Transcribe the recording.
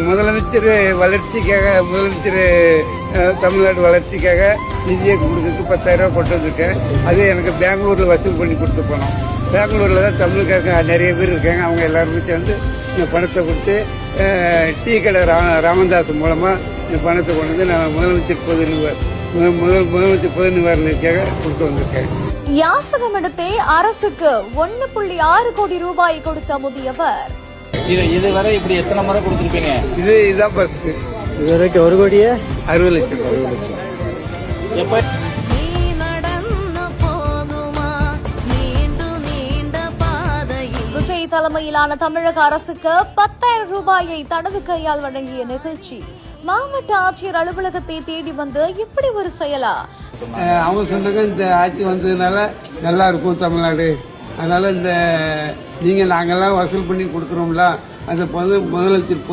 முதலமைச்சர் வளர்ச்சிக்காக தமிழ்நாடு வளர்ச்சிக்காக நிதியை கொடுக்கறதுக்கு 10,000 ரூபாய் கொண்டு வந்திருக்கேன். அது எனக்கு பெங்களூர்ல வசூல் பண்ணி கொடுத்து போனோம். பெங்களூர்ல தான் தமிழுக்காக நிறைய பேர் இருக்காங்க. அவங்க எல்லாருமே சேர்ந்து இந்த பணத்தை கொடுத்து டீ கடை ராமதாஸ் மூலமா இந்த பணத்தை கொண்டு வந்து நான் முதலமைச்சர் பொது நிவாரணத்துக்காக கொடுத்து வந்திருக்கேன். யாசகமிடத்தே அரசுக்கு 1.6 கோடி ரூபாய் கொடுத்த முதியவர். இதுவரை இப்படி எத்தனை முறை கொடுத்திருப்பீங்க? இதுதான் ஃபர்ஸ்ட். இதுவரைக்கும் 1 கோடியே 60 லட்சம். எப்ப விஜய் தலைமையிலான தமிழக அரசுக்கு 10,000 ரூபாயை தனது கையால் வழங்கிய நிகழ்ச்சி. மாவட்ட ஆட்சியர் அலுவலகத்தை தேடி வந்து இப்படி ஒரு செயலா? அவங்க சொன்னாங்க இந்த ஆட்சி வந்ததுனால நல்லா இருக்கும் தமிழ்நாடு, அதனால நாங்கெல்லாம் வசூல் பண்ணி கொடுக்குறோம்ல அந்த முதலமைச்சர்